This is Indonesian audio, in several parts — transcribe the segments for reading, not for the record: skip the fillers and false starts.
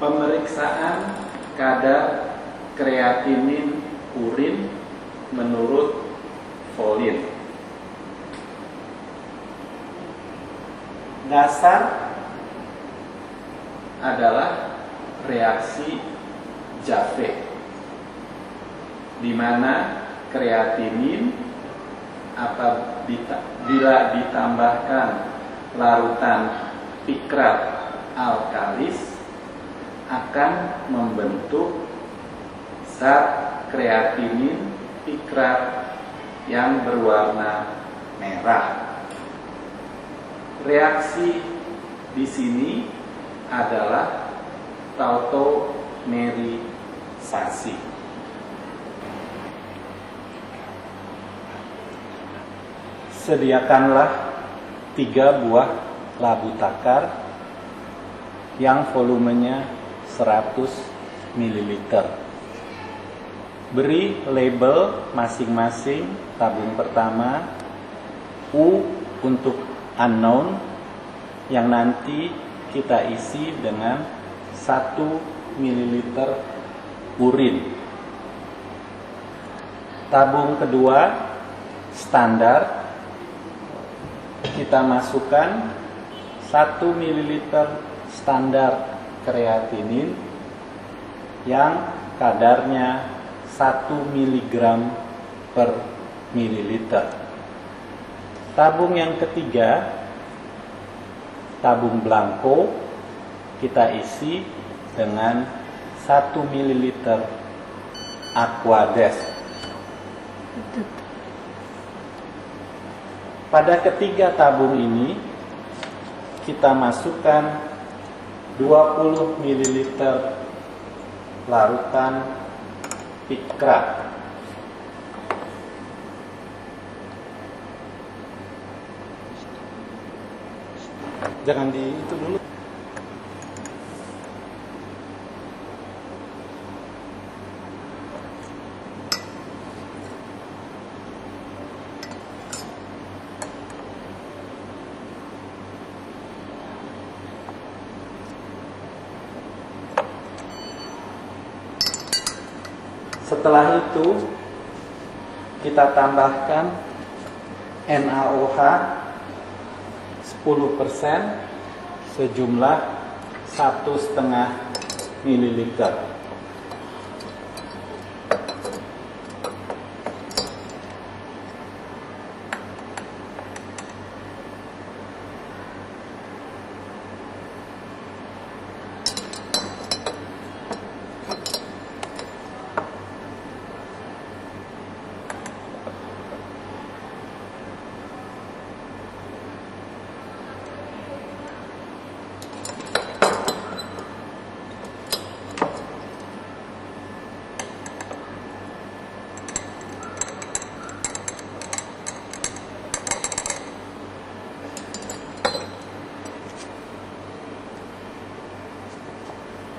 Pemeriksaan kadar kreatinin urin menurut Volin. Dasar adalah reaksi Jaffe, di mana kreatinin apabila ditambahkan larutan pikrat alkalis akan membentuk zat kreatinin pikrat yang berwarna merah. Reaksi di sini adalah tautomerisasi. Sediakanlah 3 buah labu takar yang volumenya 100 ml. Beri label masing-masing. Tabung pertama U untuk unknown, yang nanti kita isi dengan 1 ml urin. Tabung kedua standar, kita masukkan 1 ml standar kreatinin yang kadarnya 1 mg per mililiter. Tabung yang ketiga, tabung blanko, kita isi dengan 1 ml Aquades. Pada ketiga tabung ini kita masukkan 20 ml larutan pikrat. Jangan di itu dulu. Setelah itu kita tambahkan NaOH 10% sejumlah 1,5 ml.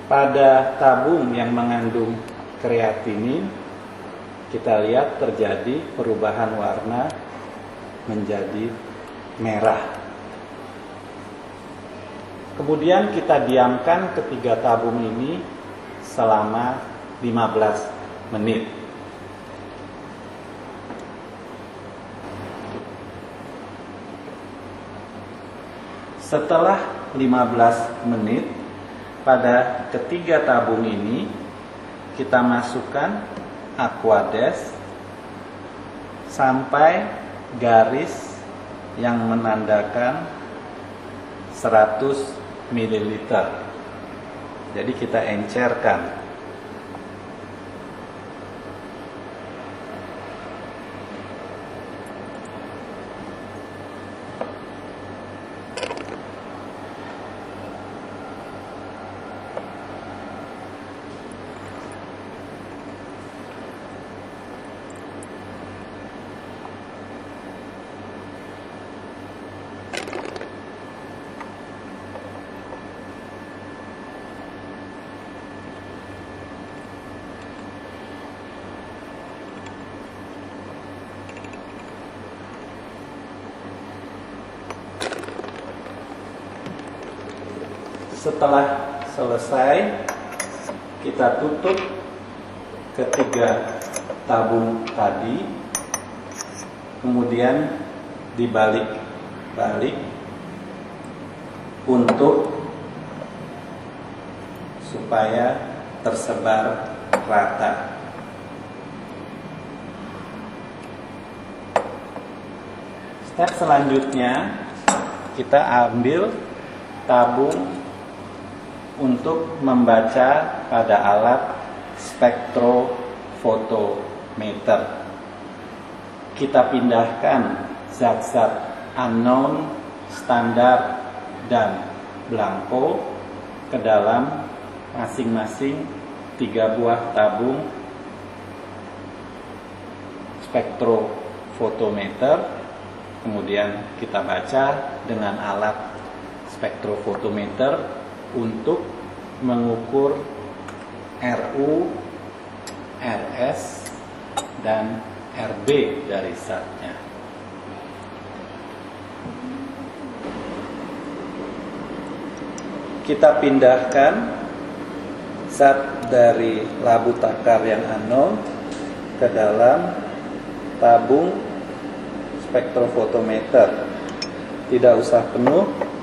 Pada tabung yang mengandung kreatinin, kita lihat terjadi perubahan warna menjadi merah. Kemudian kita diamkan ketiga tabung ini selama 15 menit. Setelah 15 menit, pada ketiga tabung ini kita masukkan Aquades sampai garis yang menandakan 100 ml. Jadi kita encerkan. Setelah selesai, kita tutup ketiga tabung tadi, kemudian dibalik-balik untuk supaya tersebar rata. Step selanjutnya, kita ambil tabung untuk membaca pada alat spektrofotometer. Kita pindahkan zat-zat unknown, standar, dan blanko ke dalam masing-masing 3 buah tabung spektrofotometer. Kemudian kita baca dengan alat spektrofotometer untuk mengukur RU, RS, dan RB dari zatnya. Kita pindahkan zat dari labu takar yang unknown ke dalam tabung spektrofotometer. Tidak usah penuh.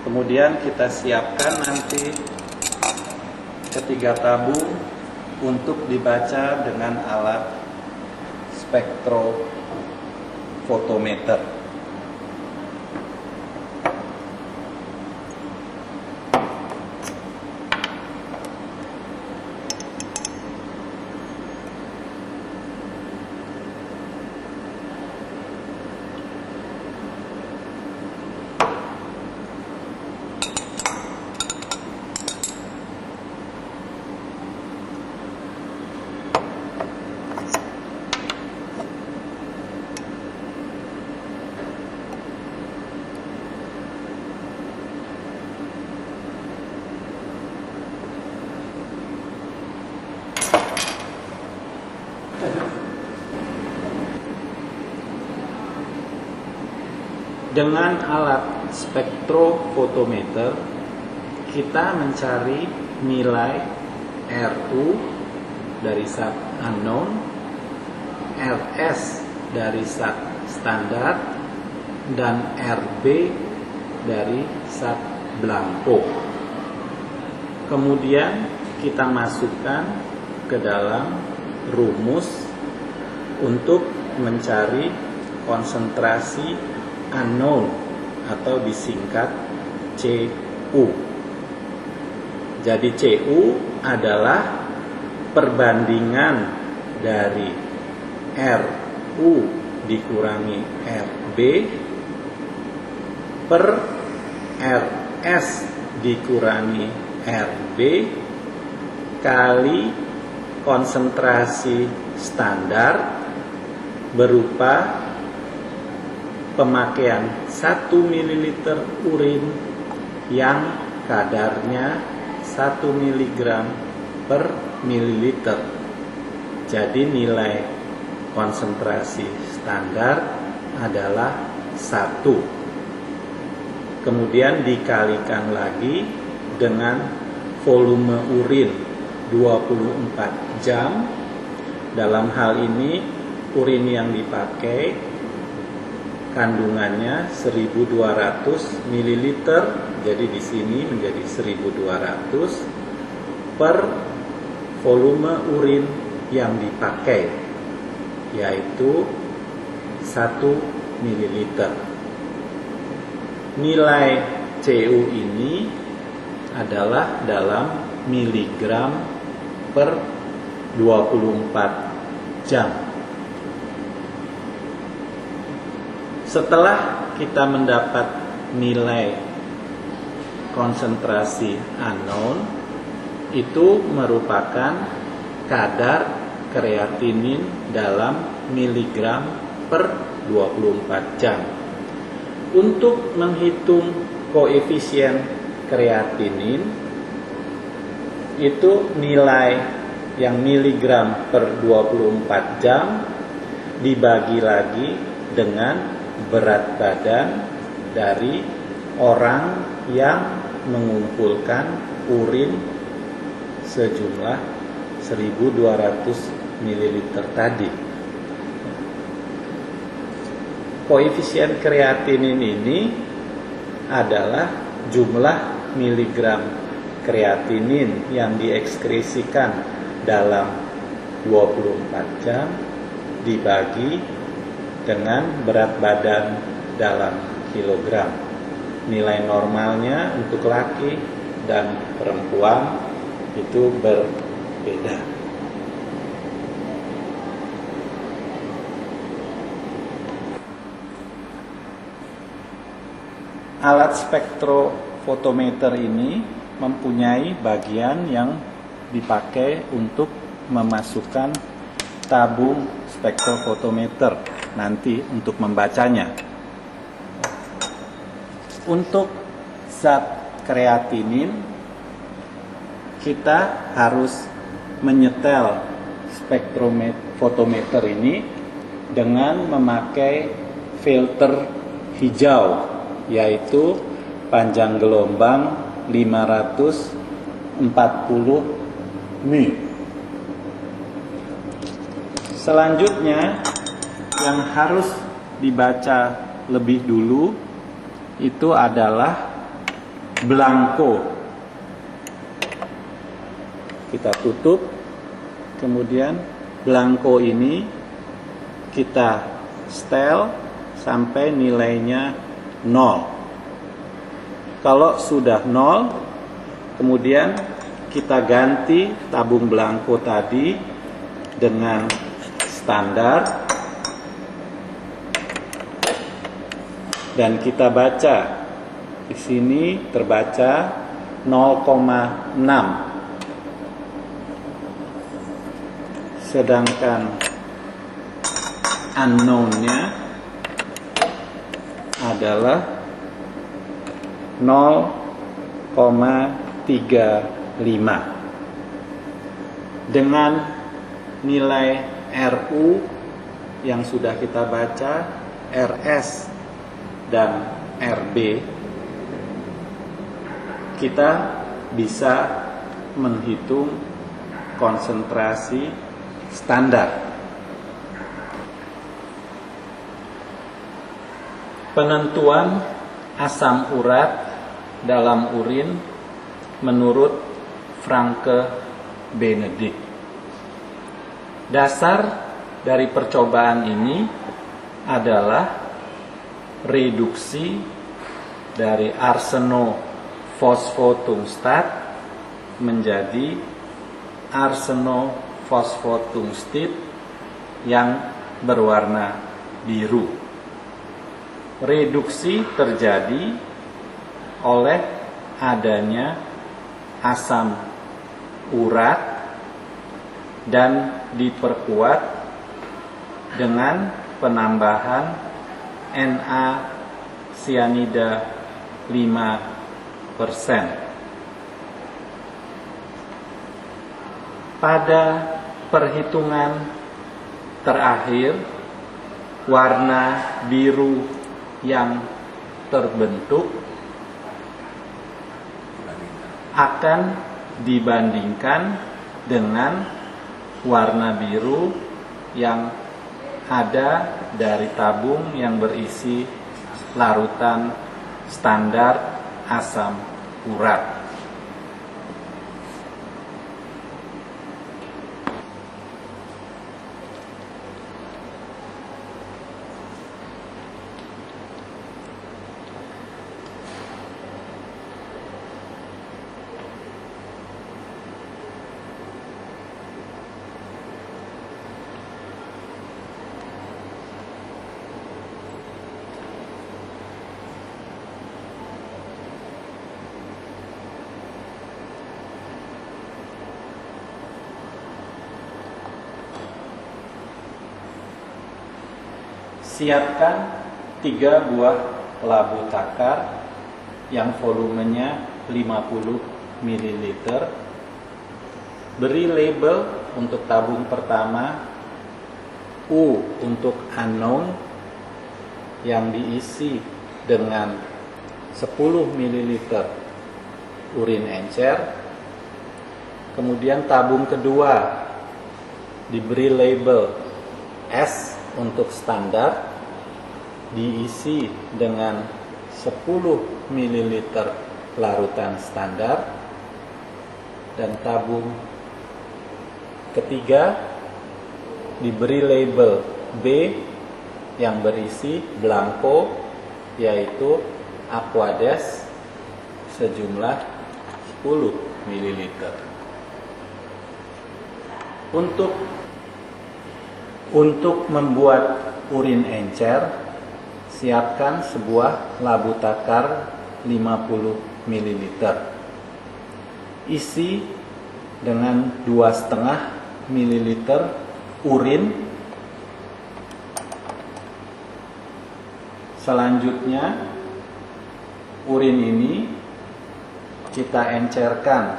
Kemudian kita siapkan nanti ketiga tabung untuk dibaca dengan alat spektrofotometer. Dengan alat spektrofotometer, kita mencari nilai RU dari zat unknown, RS dari zat standar, dan RB dari zat blanko. Kemudian kita masukkan ke dalam rumus untuk mencari konsentrasi unknown atau disingkat CU. Jadi CU adalah perbandingan dari RU dikurangi RB per RS dikurangi RB kali konsentrasi standar berupa pemakaian 1 ml urin yang kadarnya 1 mg per mililiter. Jadi nilai konsentrasi standar adalah 1. Kemudian dikalikan lagi dengan volume urin 24 jam. Dalam hal ini urin yang dipakai kandungannya 1200 ml, jadi di sini menjadi 1200 per volume urin yang dipakai, yaitu 1 ml. Nilai CU ini adalah dalam miligram per 24 jam. Setelah kita mendapat nilai konsentrasi unknown, itu merupakan kadar kreatinin dalam miligram per 24 jam. Untuk menghitung koefisien kreatinin, itu nilai yang miligram per 24 jam dibagi lagi dengan berat badan dari orang yang mengumpulkan urin sejumlah 1200 ml tadi. Koefisien kreatinin ini adalah jumlah miligram kreatinin yang diekskresikan dalam 24 jam dibagi dengan berat badan dalam kilogram. Nilai normalnya untuk laki dan perempuan itu berbeda. Alat spektrofotometer ini mempunyai bagian yang dipakai untuk memasukkan tabung spektrofotometer nanti untuk membacanya. Untuk zat kreatinin, kita harus menyetel spektrofotometer ini dengan memakai filter hijau, yaitu panjang gelombang 540 μ. Selanjutnya yang harus dibaca lebih dulu itu adalah belangko. Kita tutup, kemudian belangko ini kita setel sampai nilainya 0. Kalau sudah 0, kemudian kita ganti tabung belangko tadi dengan standar dan kita baca. Di sini terbaca 0,6. Sedangkan unknown-nya adalah 0,35. Dengan nilai RU yang sudah kita baca, RS dan RB, kita bisa menghitung konsentrasi standar. Penentuan asam urat dalam urin menurut Franke Benedict. Dasar dari percobaan ini adalah reduksi dari arsenofosfotungstat menjadi arsenofosfotungstit yang berwarna biru. Reduksi terjadi oleh adanya asam urat dan diperkuat dengan penambahan Na sianida 5%. Pada perhitungan terakhir, warna biru yang terbentuk akan dibandingkan dengan warna biru yang ada dari tabung yang berisi larutan standar asam urat. Siapkan 3 buah labu takar yang volumenya 50 ml. Beri label untuk tabung pertama U untuk unknown yang diisi dengan 10 ml urin encer. Kemudian tabung kedua diberi label S untuk standar, diisi dengan 10 ml larutan standar. Dan tabung ketiga diberi label B yang berisi blanko, yaitu Aquades sejumlah 10 ml. Untuk membuat urin encer, siapkan sebuah labu takar 50 ml. Isi dengan 2,5 ml urin. Selanjutnya, urin ini kita encerkan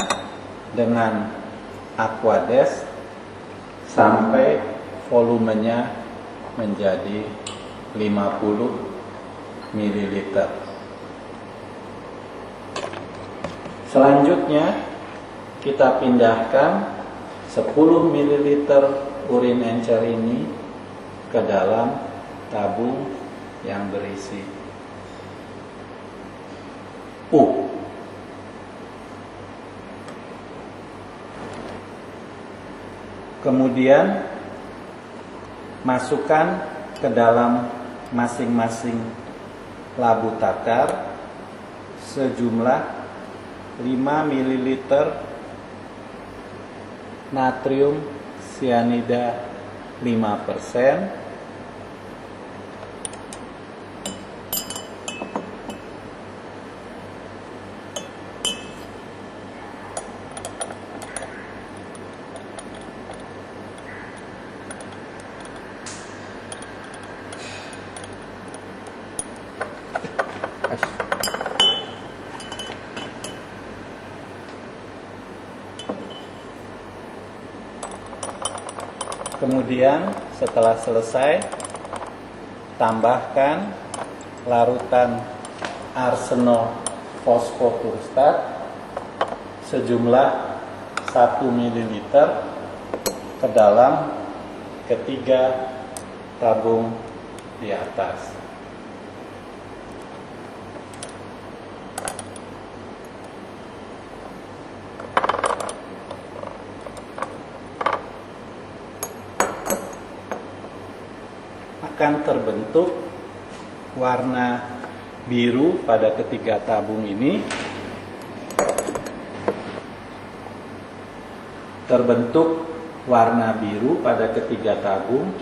dengan Aquades sampai volumenya menjadi 50 ml. Selanjutnya, kita pindahkan 10 ml urin encer ini ke dalam tabung yang berisi U. Kemudian masukkan ke dalam masing-masing labu takar sejumlah 5 ml natrium sianida 5%, kemudian setelah selesai, tambahkan larutan arsenol fosfopurustat sejumlah 1 ml ke dalam ketiga tabung di atas. Akan terbentuk warna biru pada ketiga tabung ini. Terbentuk warna biru pada ketiga tabung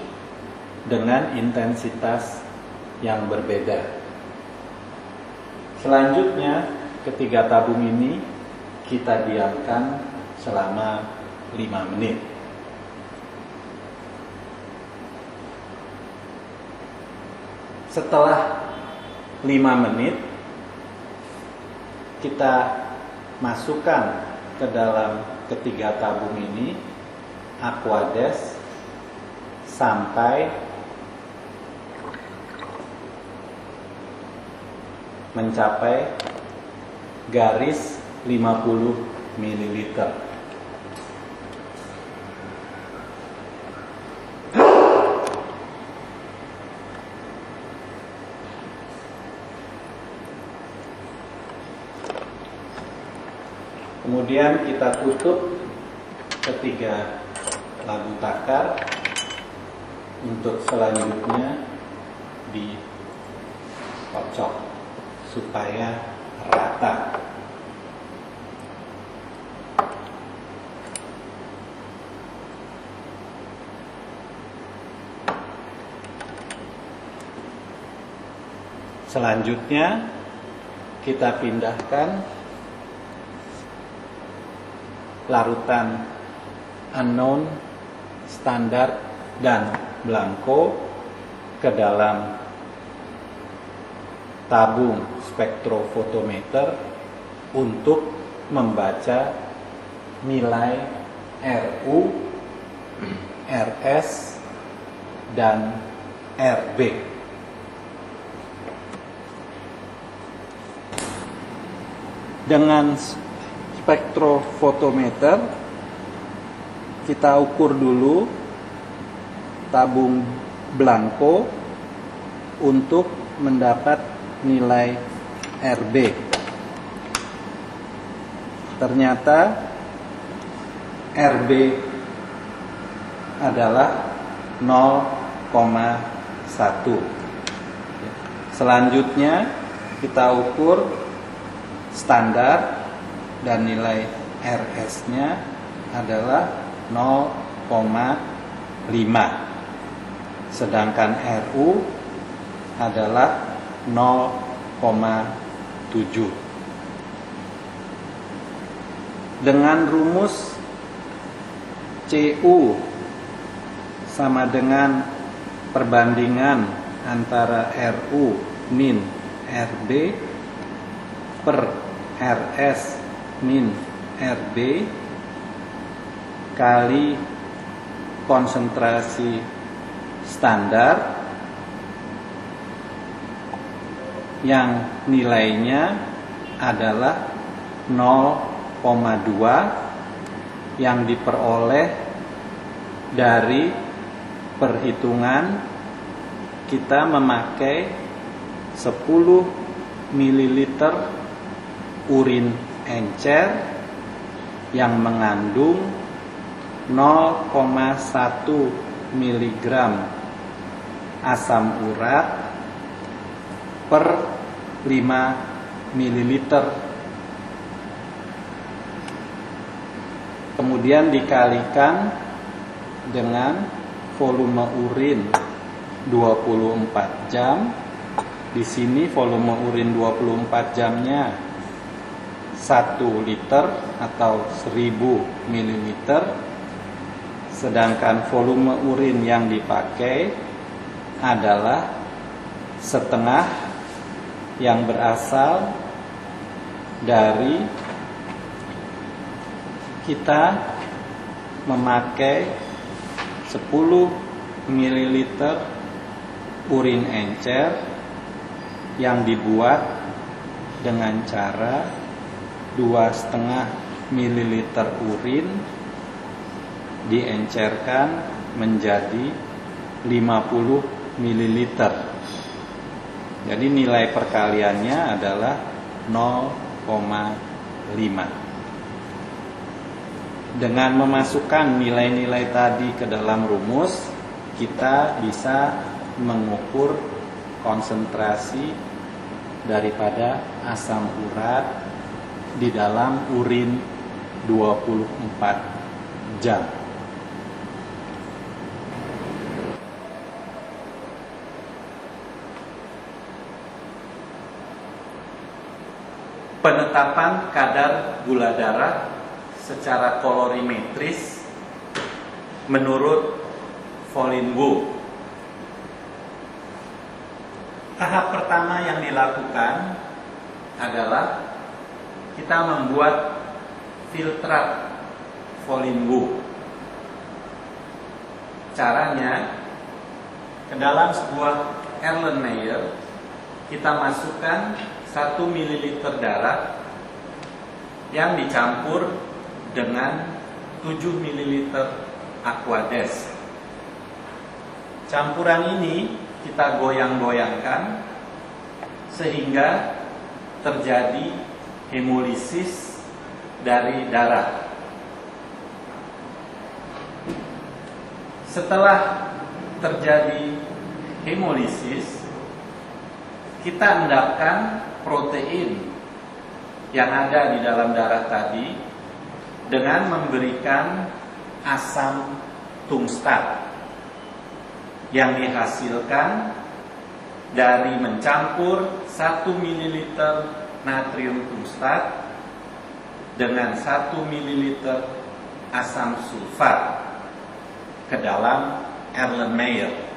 dengan intensitas yang berbeda. Selanjutnya, ketiga tabung ini kita diamkan selama 5 menit. Setelah 5 menit, kita masukkan ke dalam ketiga tabung ini Aquades sampai mencapai garis 50 ml. Kemudian kita tutup ketiga labu takar untuk selanjutnya dikocok supaya rata. Selanjutnya kita pindahkan larutan unknown, standar, dan blanko ke dalam tabung spektrofotometer untuk membaca nilai RU, RS, dan RB. Dengan spektrofotometer kita ukur dulu tabung belangko untuk mendapat nilai RB. Ternyata RB adalah 0,1. Selanjutnya kita ukur standar dan nilai RS-nya adalah 0,5. Sedangkan RU adalah 0,7. Dengan rumus CU sama dengan perbandingan antara RU min RB per RS min RB kali konsentrasi standar yang nilainya adalah 0,2 yang diperoleh dari perhitungan kita memakai 10 ml urin encer yang mengandung 0,1 mg asam urat per 5 ml. Kemudian dikalikan dengan volume urin 24 jam. Di sini volume urin 24 jamnya 1 liter atau 1000 ml. Sedangkan volume urin yang dipakai adalah setengah yang berasal dari kita memakai 10 ml urin encer yang dibuat dengan cara 2,5 ml urin diencerkan menjadi 50 ml. Jadi nilai perkaliannya adalah 0,5. Dengan memasukkan nilai-nilai tadi ke dalam rumus, kita bisa mengukur konsentrasi daripada asam urat di dalam urin 24 jam. Penetapan kadar gula darah secara kolorimetris menurut Volin Wu. Tahap pertama yang dilakukan adalah kita membuat filtrat Volin Wu. Caranya, ke dalam sebuah Erlenmeyer kita masukkan 1 ml darah yang dicampur dengan 7 ml Aquades. Campuran ini kita goyang-goyangkan sehingga terjadi hemolisis dari darah. Setelah terjadi hemolisis, kita endapkan protein yang ada di dalam darah tadi dengan memberikan asam tungstat yang dihasilkan dari mencampur 1 ml natrium tungstat dengan 1 ml asam sulfat ke dalam Erlenmeyer.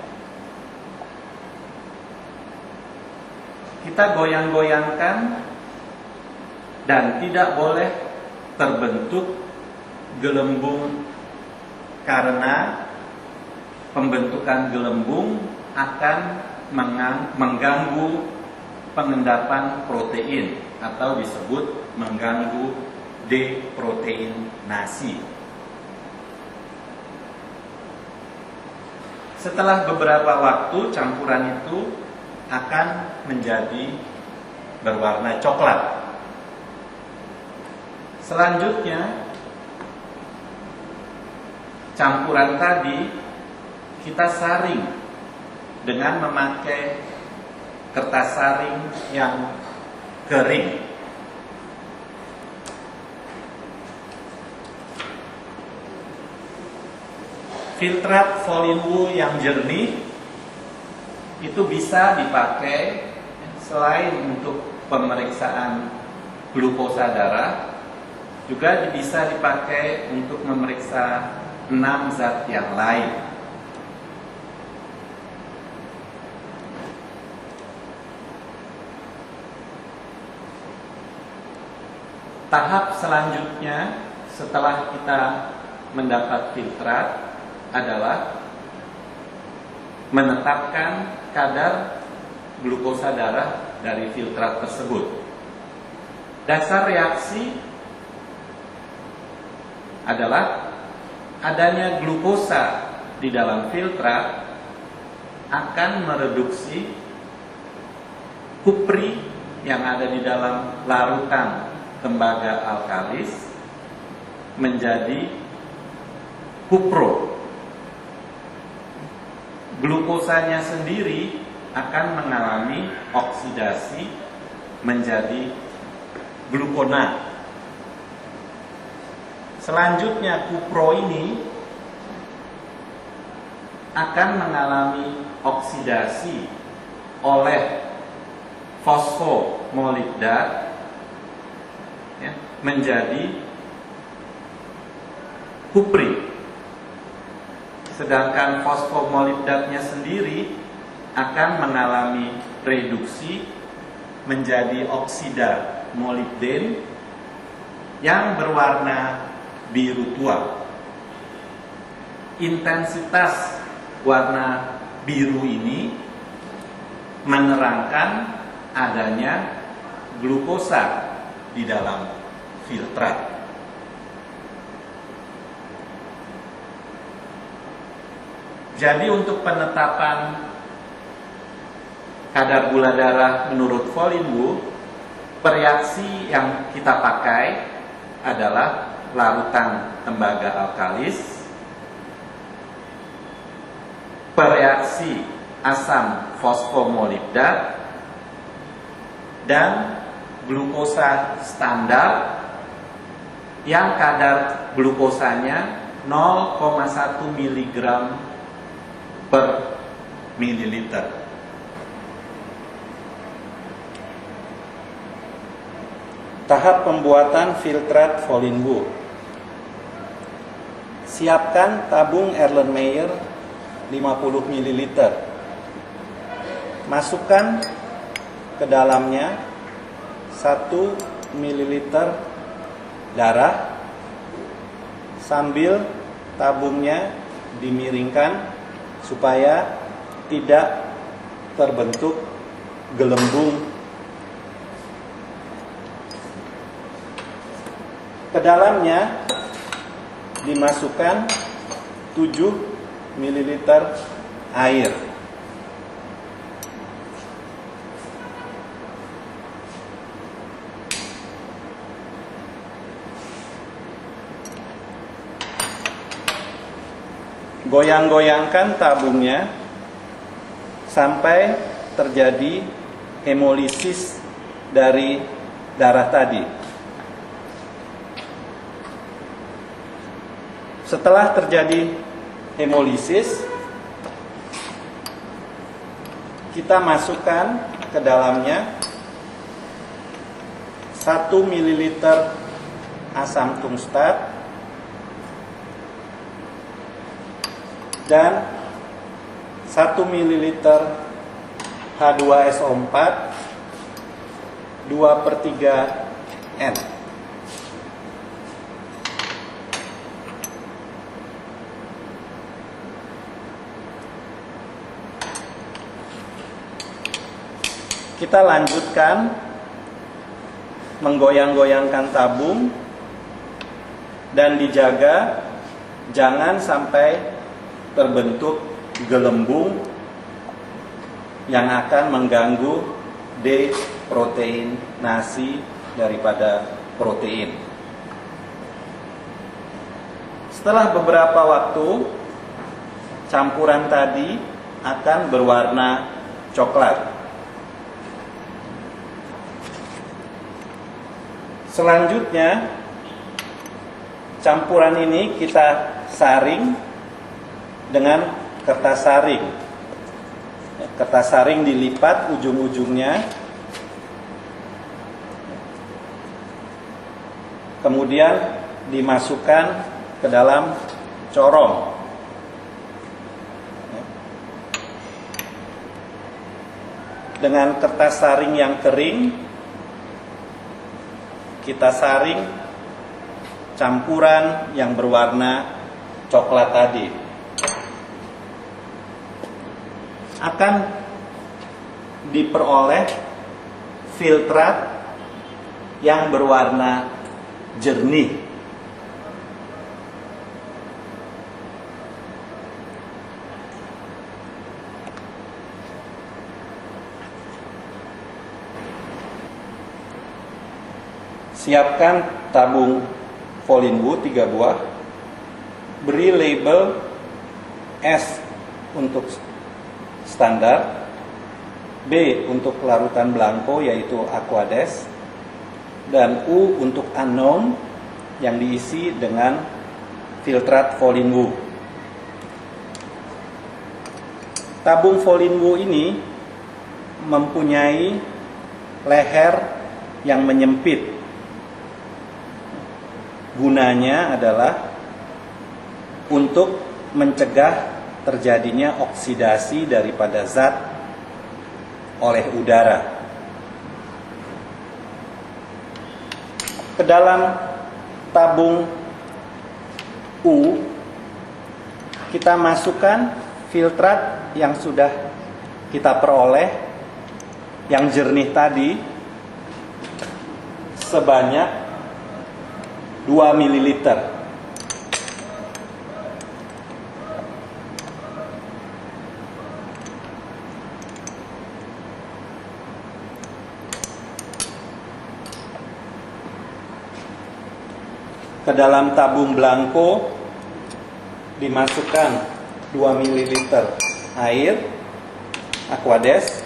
Kita goyang-goyangkan dan tidak boleh terbentuk gelembung, karena pembentukan gelembung akan mengganggu pengendapan protein atau disebut mengganggu deproteinasi. Setelah beberapa waktu, campuran itu akan menjadi berwarna coklat. Selanjutnya, campuran tadi kita saring dengan memakai kertas saring yang kering. Filtrat Folinwoo yang jernih itu bisa dipakai selain untuk pemeriksaan glukosa darah, juga bisa dipakai untuk memeriksa 6 zat yang lain. Tahap selanjutnya setelah kita mendapat filtrat adalah menetapkan kadar glukosa darah dari filtrat tersebut. Dasar reaksi adalah adanya glukosa di dalam filtrat akan mereduksi kupri yang ada di dalam larutan tembaga alkalis menjadi kupro. Glukosanya sendiri akan mengalami oksidasi menjadi glukonat. Selanjutnya kupro ini akan mengalami oksidasi oleh fosfomolibdat ya, menjadi kupri. Sedangkan fosfomolibdatnya sendiri akan mengalami reduksi menjadi oksida molibden yang berwarna biru tua. Intensitas warna biru ini menerangkan adanya glukosa di dalam filtrat. Jadi untuk penetapan kadar gula darah menurut Folinwoo, reaksi yang kita pakai adalah larutan tembaga alkalis, bereaksi asam fosfomolibdat, dan glukosa standar yang kadar glukosanya 0,1 mg per mililiter. Tahap pembuatan filtrat Folinwoo. Siapkan tabung Erlenmeyer 50 ml. Masukkan ke dalamnya 1 ml darah sambil tabungnya dimiringkan supaya tidak terbentuk gelembung. Ke dalamnya dimasukkan 7 ml air. Goyang-goyangkan tabungnya sampai terjadi hemolisis dari darah tadi. Setelah terjadi hemolisis, kita masukkan ke dalamnya 1 ml asam tungstat dan 1 ml H2SO4 2/3 N. Kita lanjutkan menggoyang-goyangkan tabung dan dijaga jangan sampai terbentuk gelembung yang akan mengganggu deproteinasi daripada protein. Setelah beberapa waktu, campuran tadi akan berwarna coklat. Selanjutnya, campuran ini kita saring dengan kertas saring. Kertas saring dilipat ujung-ujungnya, kemudian dimasukkan ke dalam corong. Dengan kertas saring yang kering, kita saring campuran yang berwarna coklat tadi. Akan diperoleh filtrat yang berwarna jernih. Siapkan tabung Folinwu 3 buah. Beri label S untuk standar, B untuk larutan blanko yaitu Aquades, dan U untuk unknown yang diisi dengan filtrat Folinwu. Tabung Folinwu ini mempunyai leher yang menyempit. Gunanya adalah untuk mencegah terjadinya oksidasi daripada zat oleh udara. Ke dalam tabung U kita masukkan filtrat yang sudah kita peroleh yang jernih tadi sebanyak 2 ml. Ke dalam tabung blanko dimasukkan 2 ml air Aquades,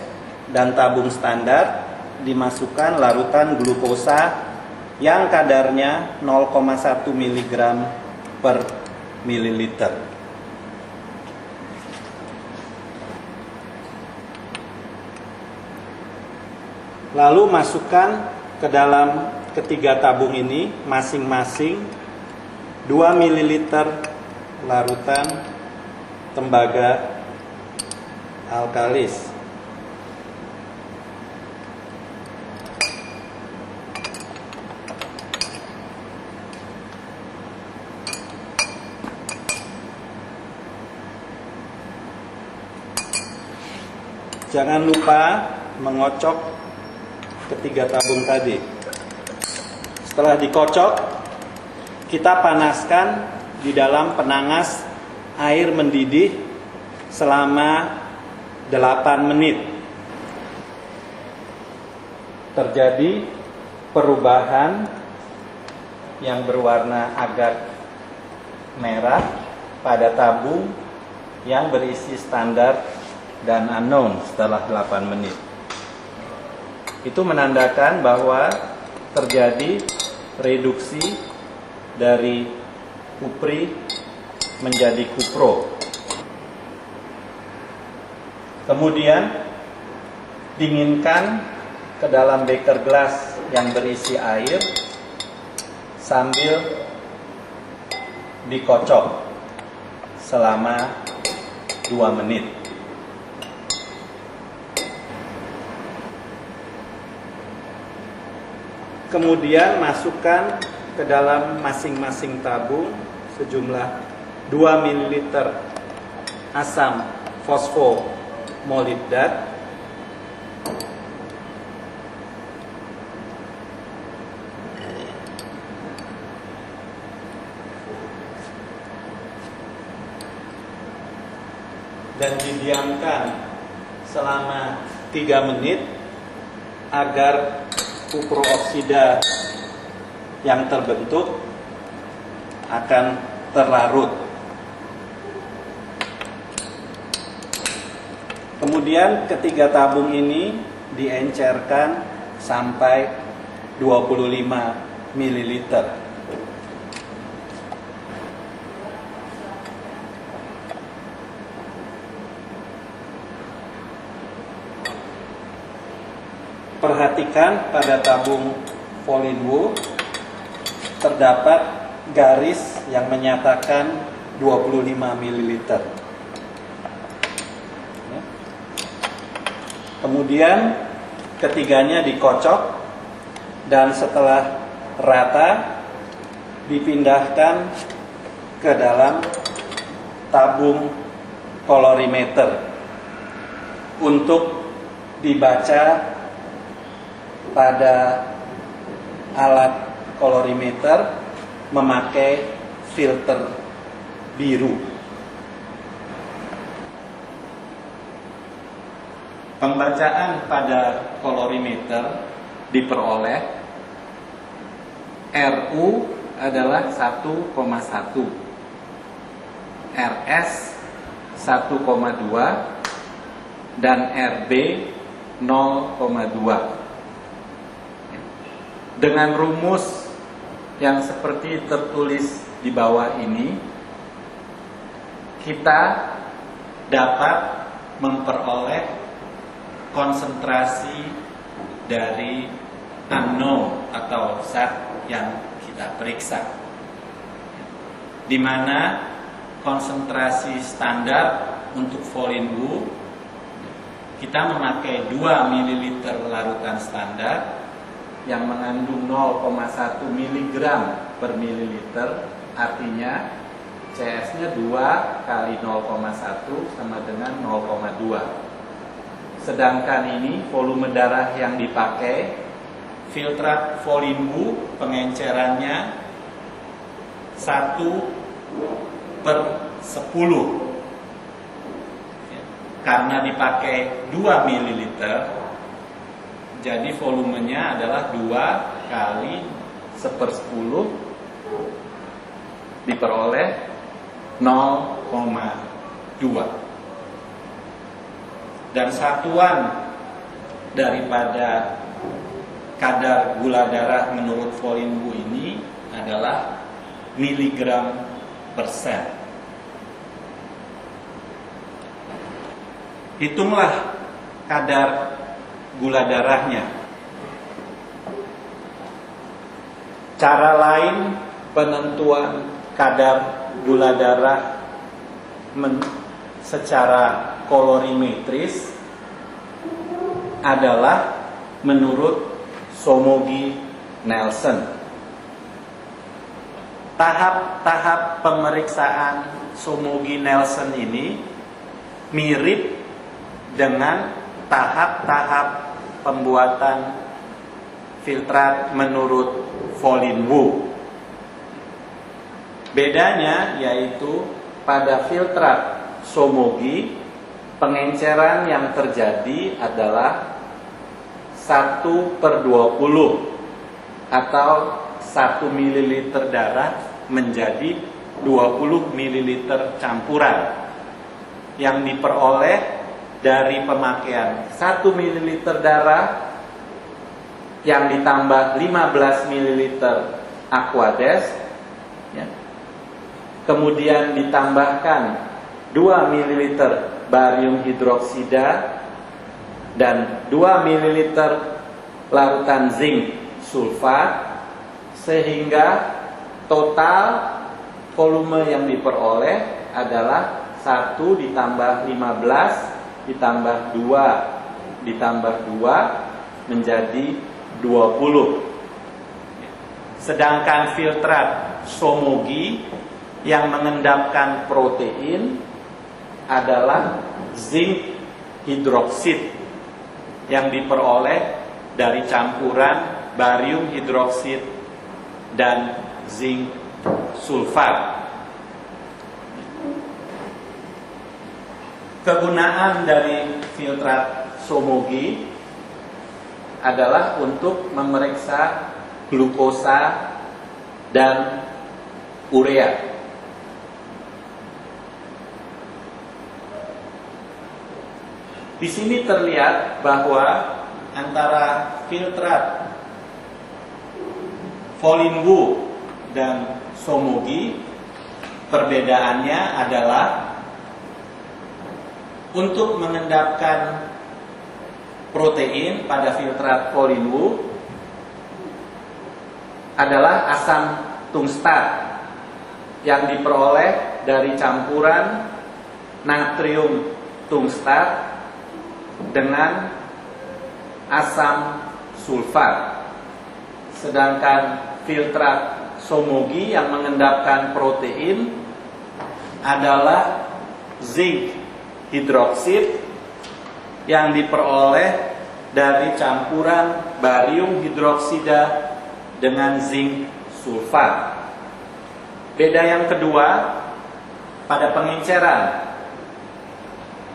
dan tabung standar dimasukkan larutan glukosa yang kadarnya 0,1 mg per mililiter. Lalu masukkan ke dalam ketiga tabung ini masing-masing 2 ml larutan tembaga alkalis. Jangan lupa mengocok ketiga tabung tadi. Setelah dikocok, kita panaskan di dalam penangas air mendidih selama 8 menit. Terjadi perubahan yang berwarna agak merah pada tabung yang berisi standar dan unknown setelah 8 menit. Itu menandakan bahwa terjadi reduksi dari kupri menjadi kupro. Kemudian dinginkan ke dalam beker gelas yang berisi air sambil dikocok selama 2 menit. Kemudian masukkan ke dalam masing-masing tabung sejumlah 2 ml asam fosfomolibdat, dan didiamkan selama 3 menit agar kuprooksida yang terbentuk akan terlarut. Kemudian ketiga tabung ini diencerkan sampai 25 ml. Perhatikan pada tabung Folinwu terdapat garis yang menyatakan 25 ml. Kemudian ketiganya dikocok dan setelah rata dipindahkan ke dalam tabung kolorimeter untuk dibaca pada alat kolorimeter memakai filter biru. Pembacaan pada kolorimeter diperoleh RU adalah 1,1, RS 1,2 dan RB 0,2. Dengan rumus yang seperti tertulis di bawah ini, kita dapat memperoleh konsentrasi dari unknown atau zat yang kita periksa, di mana konsentrasi standar untuk Folinwu kita memakai 2 ml larutan standar yang mengandung 0,1 mg per mililiter, artinya CS-nya 2 kali 0,1 sama dengan 0,2. Sedangkan ini volume darah yang dipakai filtrat Folinwu, pengencerannya 1/10. Karena dipakai 2 ml, jadi volumenya adalah 2 kali 1/10 diperoleh 0,2. Dan satuan daripada kadar gula darah menurut Folinwu ini adalah miligram persen. Hitunglah kadar gula darahnya. Cara lain penentuan kadar gula darah secara kolorimetris adalah menurut Somogyi-Nelson. Tahap-tahap pemeriksaan Somogyi-Nelson ini mirip dengan tahap-tahap pembuatan filtrat menurut Folinwu. Bedanya yaitu pada filtrat Somogyi, pengenceran yang terjadi adalah 1/20 atau 1 ml darah menjadi 20 ml campuran yang diperoleh dari pemakaian 1 ml darah yang ditambah 15 ml Aquades, ya. Kemudian ditambahkan 2 ml barium hidroksida dan 2 ml larutan zinc sulfat, sehingga total volume yang diperoleh adalah 1 ditambah 15 ditambah 2 ditambah 2 menjadi 20. Sedangkan filtrat Somogyi yang mengendapkan protein adalah zinc hidroksid yang diperoleh dari campuran barium hidroksid dan zinc sulfat. Kegunaan dari filtrat Somogy adalah untuk memeriksa glukosa dan urea. Di sini terlihat bahwa antara filtrat Folinwu dan Somogy perbedaannya adalah untuk mengendapkan protein pada filtrat Folinwu adalah asam tungstat yang diperoleh dari campuran natrium tungstat dengan asam sulfat. Sedangkan filtrat Somogy yang mengendapkan protein adalah zinc hidroksid yang diperoleh dari campuran barium hidroksida dengan zinc sulfat. Beda yang kedua pada pengenceran.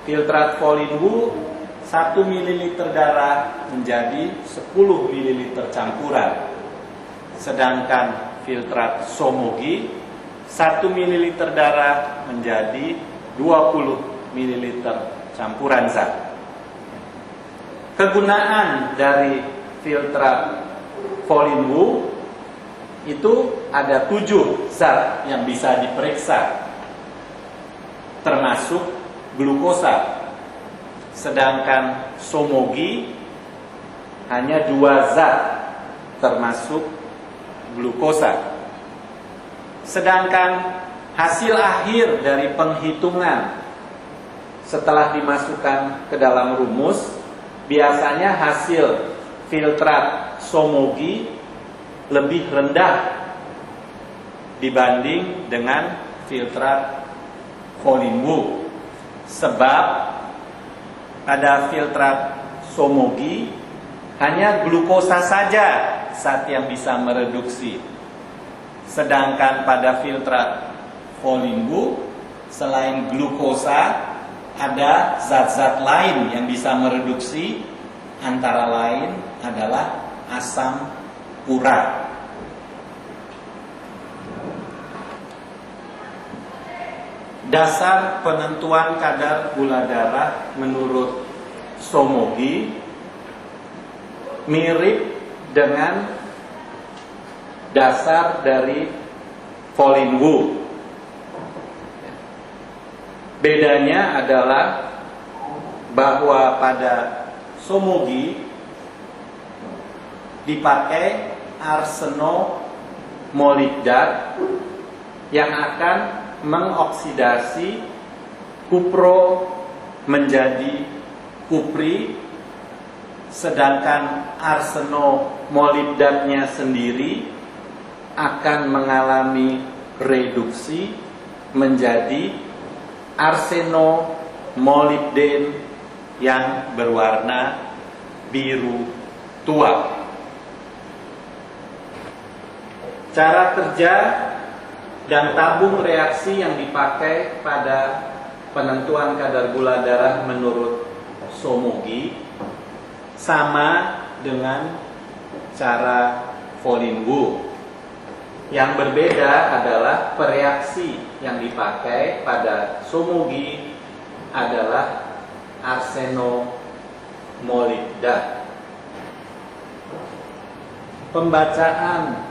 Filtrat Folinwu 1 ml darah menjadi 10 ml campuran. Sedangkan filtrat Somogy 1 ml darah menjadi 20 ml campuran zat. Kegunaan dari filtrat Folinwu itu ada 7 zat yang bisa diperiksa, termasuk glukosa. Sedangkan Somogy hanya 2 zat, termasuk glukosa. Sedangkan hasil akhir dari penghitungan setelah dimasukkan ke dalam rumus, biasanya hasil filtrat Somogy lebih rendah dibanding dengan filtrat Folinwu. Sebab pada filtrat Somogy hanya glukosa saja zat yang bisa mereduksi. Sedangkan pada filtrat Folinwu selain glukosa ada zat-zat lain yang bisa mereduksi, antara lain adalah asam urat. Dasar penentuan kadar gula darah menurut Somogy mirip dengan dasar dari Folinwu. Bedanya adalah bahwa pada Somogy dipakai arsenomolibdat yang akan mengoksidasi kupro menjadi kupri, sedangkan arsenomolibdatnya sendiri akan mengalami reduksi menjadi arsenomolibden yang berwarna biru tua. Cara kerja dan tabung reaksi yang dipakai pada penentuan kadar gula darah menurut Somogy sama dengan cara Folinwu. Yang berbeda adalah pereaksi yang dipakai pada Somogy adalah arsenomolibdat. Pembacaan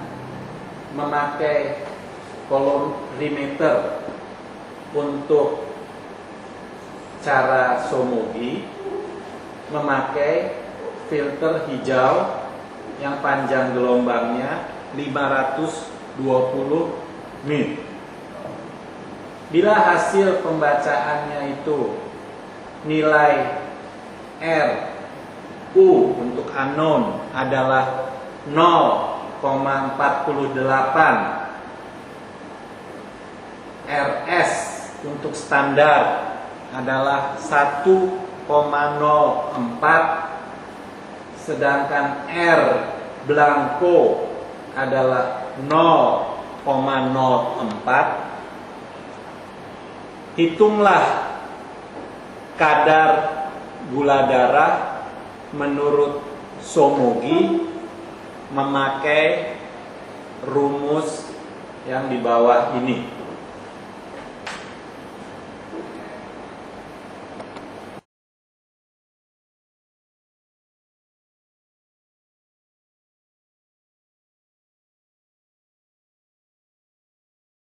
memakai kolorimeter untuk cara Somogy memakai filter hijau yang panjang gelombangnya 520 mil. Bila hasil pembacaannya itu nilai RU untuk anon adalah 0,48, RS untuk standar adalah 1,04, sedangkan R blanco adalah 0,04. Hitunglah kadar gula darah menurut Somogi memakai rumus yang di bawah ini.